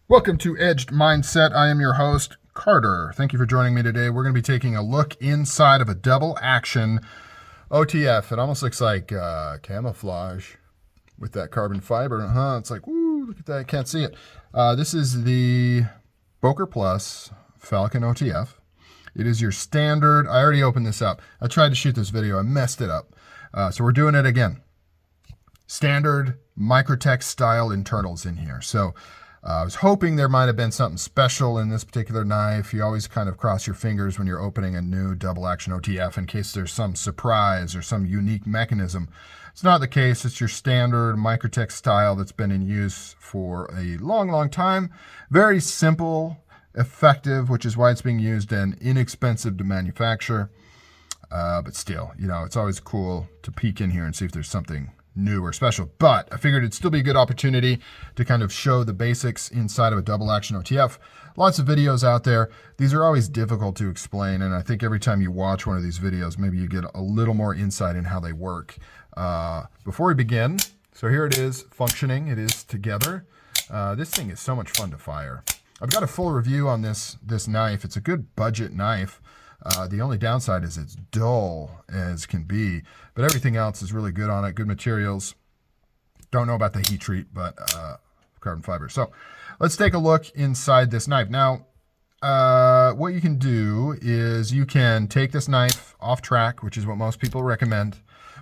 Welcome to Edged Mindset. I am your host, Carter. Thank you for joining me today. We're going to be taking a look inside of a double action OTF. It almost looks like camouflage with that carbon fiber. It's like, woo, look at that. I can't see it. This is the Boker Plus Falcon OTF. It is your standard. I already opened this up. I tried to shoot this video. I messed it up. So we're doing it again. Standard Microtech style internals in here. So I was hoping there might have been something special in this particular knife. You always kind of cross your fingers when you're opening a new double action OTF in case there's some surprise or some unique mechanism. It's not the case. It's your standard Microtech style that's been in use for a long, long time. Very simple, effective, which is why it's being used and inexpensive to manufacture. But still, it's always cool to peek in here and see if there's something new or special. But I figured it'd still be a good opportunity to kind of show the basics inside of a double action OTF. Lots of videos out there. These are always difficult to explain, and I think every time you watch one of these videos, maybe you get a little more insight in how they work. Before we begin, so here it is functioning. It is together. This thing is so much fun to fire. I've got a full review on this knife. It's a good budget knife. The only downside is it's dull as can be, but everything else is really good on it. Good materials. Don't know about the heat treat, but carbon fiber. So let's take a look inside this knife. Now, what you can do is you can take this knife off track, which is what most people recommend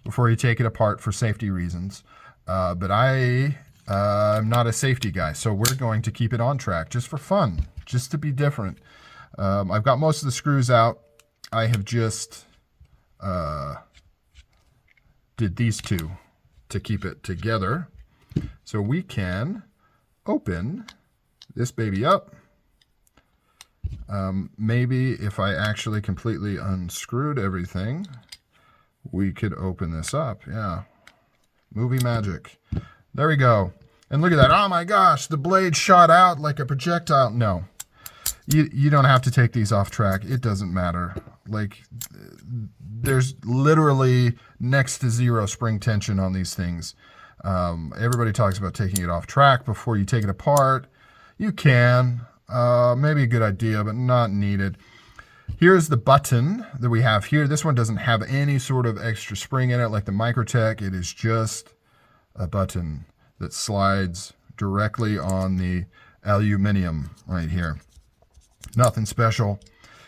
before you take it apart for safety reasons. But I'm not a safety guy, so we're going to keep it on track just for fun, just to be different. I've got most of the screws out. I have just did these two to keep it together. So we can open this baby up. Maybe if I actually completely unscrewed everything, we could open this up. Yeah, movie magic. There we go. And look at that. Oh my gosh, the blade shot out like a projectile. No. You don't have to take these off track. It doesn't matter. Like, there's literally next to zero spring tension on these things. Everybody talks about taking it off track before you take it apart. You can. Maybe a good idea, but not needed. Here's the button that we have here. This one doesn't have any sort of extra spring in it like the Microtech. It is just a button that slides directly on the aluminum right here. Nothing special.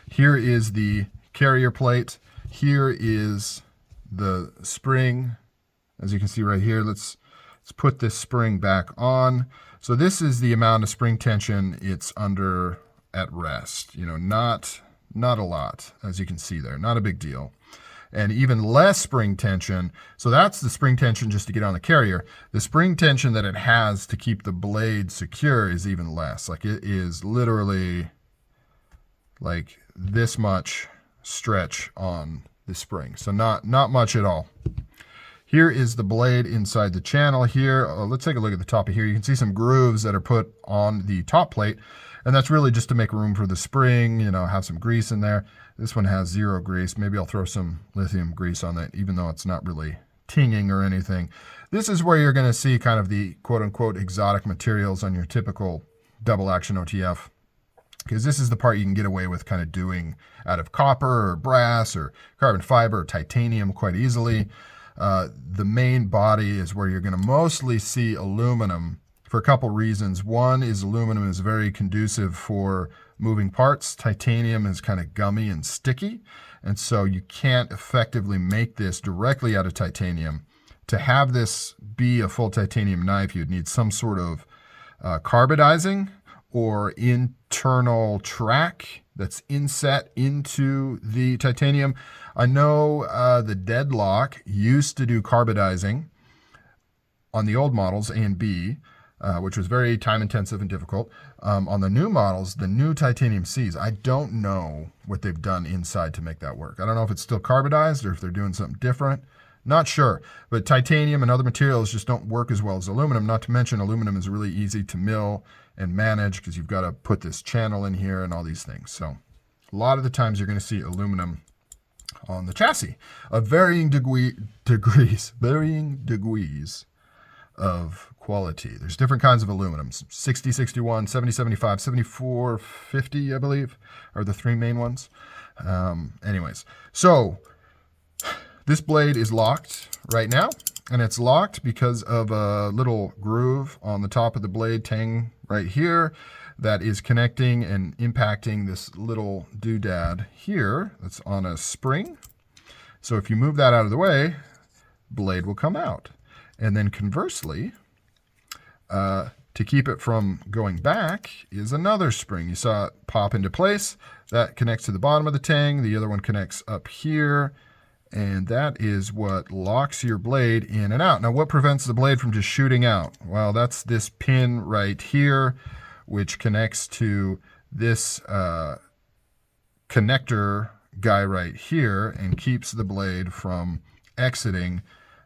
Here is the carrier plate. Here is the spring. As you can see right here, let's put this spring back on. So this is the amount of spring tension it's under at rest. Not a lot, as you can see there. Not a big deal. And even less spring tension. So that's the spring tension just to get on the carrier. The spring tension that it has to keep the blade secure is even less. Like, it is literally like this much stretch on the spring. So not much at all. Here is the blade inside the channel here. Let's take a look at the top of here. You can see some grooves that are put on the top plate, and that's really just to make room for the spring, have some grease in there. This one has zero grease. Maybe I'll throw some lithium grease on that, even though it's not really tinging or anything. This is where you're going to see kind of the quote-unquote exotic materials on your typical double action OTF. Because this is the part you can get away with kind of doing out of copper or brass or carbon fiber or titanium quite easily. The main body is where you're going to mostly see aluminum for a couple reasons. One is aluminum is very conducive for moving parts. Titanium is kind of gummy and sticky, and so you can't effectively make this directly out of titanium. To have this be a full titanium knife, you'd need some sort of carbidizing or internal track that's inset into the titanium. I know the Deadlock used to do carbidizing on the old models, A and B, which was very time intensive and difficult. On the new models, the new titanium Cs, I don't know what they've done inside to make that work. I don't know if it's still carbidized or if they're doing something different. Not sure, but titanium and other materials just don't work as well as aluminum. Not to mention aluminum is really easy to mill and manage because you've got to put this channel in here and all these things. So a lot of the times you're going to see aluminum on the chassis of varying degrees. of quality. There's different kinds of aluminums, 60, 61, 70, 75, 74, 50, I believe, are the three main ones. Anyways, so this blade is locked right now, and it's locked because of a little groove on the top of the blade tang right here that is connecting and impacting this little doodad here that's on a spring. So if you move that out of the way, blade will come out. And then conversely, to keep it from going back is another spring. You saw it pop into place. That connects to the bottom of the tang. The other one connects up here. And that is what locks your blade in and out. Now, what prevents the blade from just shooting out? Well, that's this pin right here, which connects to this connector guy right here and keeps the blade from exiting.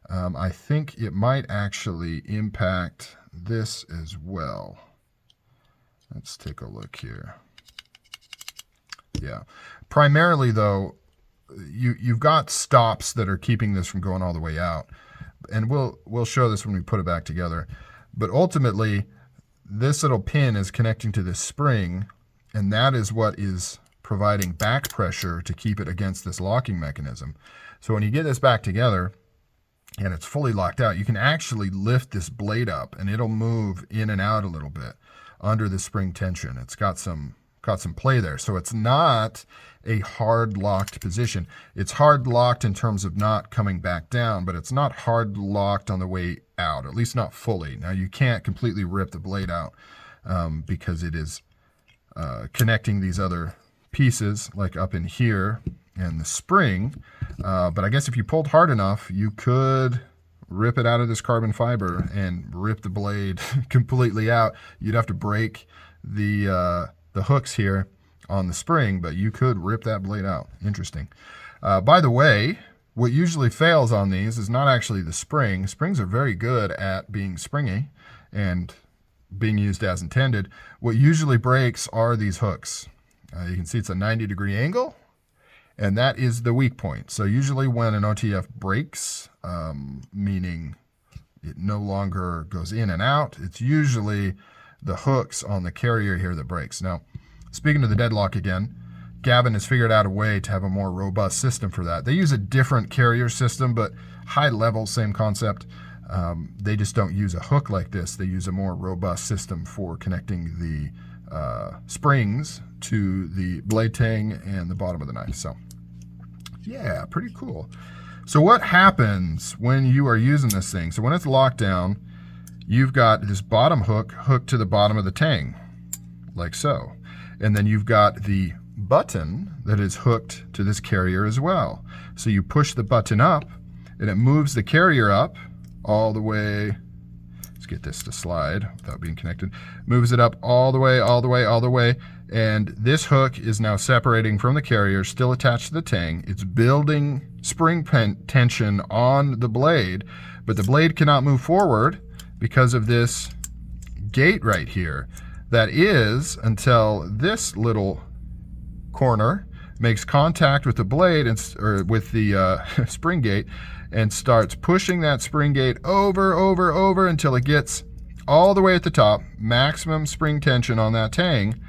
I think it might actually impact this as well. Let's take a look here. Yeah, primarily though, you've got stops that are keeping this from going all the way out, and we'll show this when we put it back together. But ultimately, this little pin is connecting to this spring, and that is what is providing back pressure to keep it against this locking mechanism. So when you get this back together and it's fully locked out, you can actually lift this blade up and it'll move in and out a little bit under the spring tension. It's got some play there. So it's not a hard locked position. It's hard locked in terms of not coming back down, but it's not hard locked on the way out, at least not fully. Now you can't completely rip the blade out because it is connecting these other pieces like up in here and the spring. But I guess if you pulled hard enough, you could rip it out of this carbon fiber and rip the blade completely out. You'd have to break the hooks here on the spring, but you could rip that blade out. Interesting. By the way, what usually fails on these is not actually the spring. Springs are very good at being springy and being used as intended. What usually breaks are these hooks. You can see it's a 90-degree angle, and that is the weak point. So usually when an OTF breaks, meaning it no longer goes in and out, it's usually the hooks on the carrier here that breaks. Now, speaking of the deadlock again, Gavin has figured out a way to have a more robust system for that. They use a different carrier system, but high level, same concept. They just don't use a hook like this. They use a more robust system for connecting the springs to the blade tang and the bottom of the knife. So yeah, pretty cool. So what happens when you are using this thing? So when it's locked down, you've got this bottom hook hooked to the bottom of the tang, like so. And then you've got the button that is hooked to this carrier as well. So you push the button up and it moves the carrier up all the way. Let's get this to slide without being connected. Moves it up all the way, all the way, all the way. And this hook is now separating from the carrier, still attached to the tang. It's building spring tension on the blade, but the blade cannot move forward because of this gate right here. That is until this little corner makes contact with the blade or with the spring gate and starts pushing that spring gate over until it gets all the way at the top, maximum spring tension on that tang,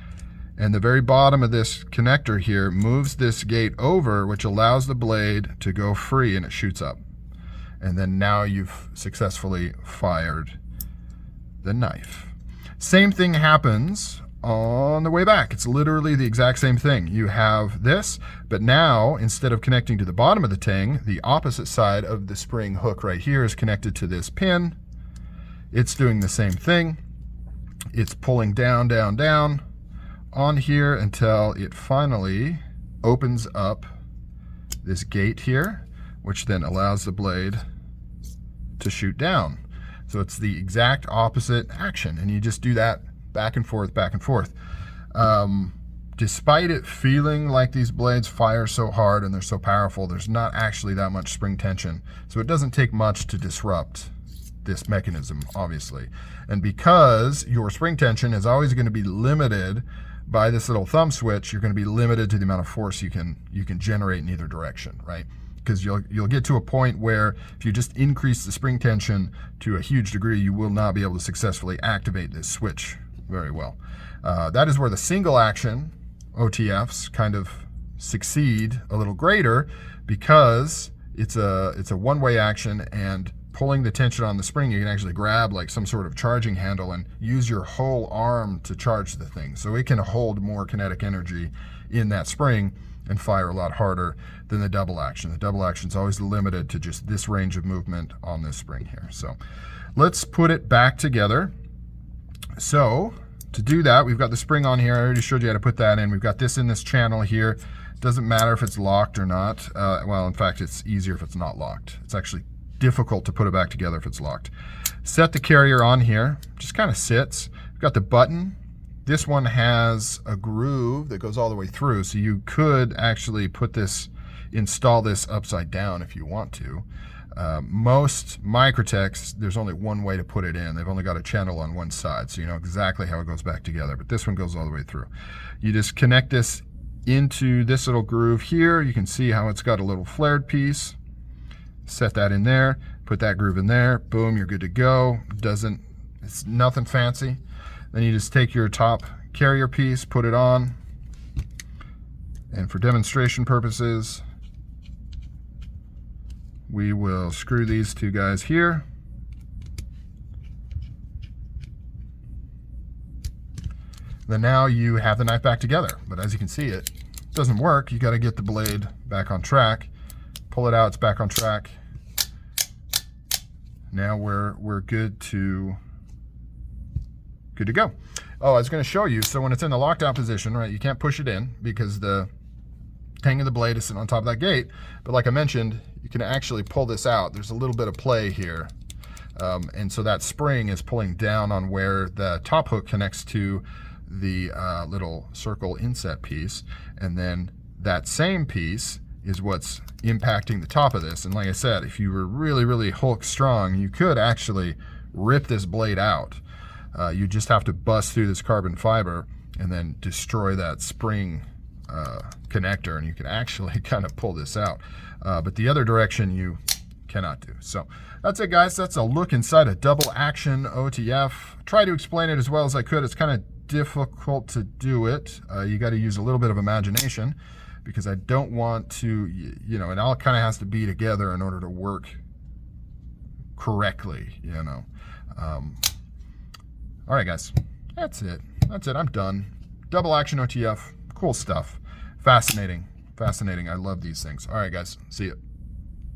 and the very bottom of this connector here moves this gate over, which allows the blade to go free and it shoots up. And then now you've successfully fired the knife. Same thing happens on the way back. It's literally the exact same thing. You have this, but now instead of connecting to the bottom of the tang, the opposite side of the spring hook right here is connected to this pin. It's doing the same thing. It's pulling down, down, down on here until it finally opens up this gate here, which then allows the blade to shoot down. So it's the exact opposite action, and you just do that back and forth, back and forth. Despite it feeling like these blades fire so hard and they're so powerful, there's not actually that much spring tension. So it doesn't take much to disrupt this mechanism, obviously. And because your spring tension is always going to be limited by this little thumb switch, you're going to be limited to the amount of force you can generate in either direction, right? because you'll get to a point where if you just increase the spring tension to a huge degree, you will not be able to successfully activate this switch very well. That is where the single action OTFs kind of succeed a little greater, because it's a one-way action, and pulling the tension on the spring, you can actually grab like some sort of charging handle and use your whole arm to charge the thing. So it can hold more kinetic energy in that spring and fire a lot harder than the double action. The double action is always limited to just this range of movement on this spring here. So let's put it back together. So to do that, we've got the spring on here. I already showed you how to put that in. We've got this in this channel here. Doesn't matter if it's locked or not. Well, in fact, it's easier if it's not locked. It's actually difficult to put it back together if it's locked. Set the carrier on here, just kind of sits. We've got the button. This one has a groove that goes all the way through, so you could actually install this upside down if you want to. Most Microtechs, there's only one way to put it in. They've only got a channel on one side, so you know exactly how it goes back together, but this one goes all the way through. You just connect this into this little groove here. You can see how it's got a little flared piece. Set that in there, put that groove in there, boom, you're good to go. It's nothing fancy. Then you just take your top carrier piece, put it on, and for demonstration purposes, we will screw these two guys here. Then now you have the knife back together, but as you can see, it doesn't work. You got to get the blade back on track. Pull it out, it's back on track. Now we're good to go. Oh, I was going to show you. So when it's in the lockdown position, right, you can't push it in because the hang of the blade is sitting on top of that gate. But like I mentioned, you can actually pull this out. There's a little bit of play here. And so that spring is pulling down on where the top hook connects to the little circle inset piece. And then that same piece is what's impacting the top of this. And like I said, if you were really, really Hulk strong, you could actually rip this blade out. You just have to bust through this carbon fiber and then destroy that spring connector, and you can actually kind of pull this out. But the other direction you cannot do. So that's it, guys. That's a look inside a double action OTF. Try to explain it as well as I could. It's kind of difficult to do it. You got to use a little bit of imagination, because I don't want to, you know, it all kind of has to be together in order to work correctly, you know. All right, guys, that's it. I'm done. Double action OTF, cool stuff. Fascinating. I love these things. All right, guys, see you.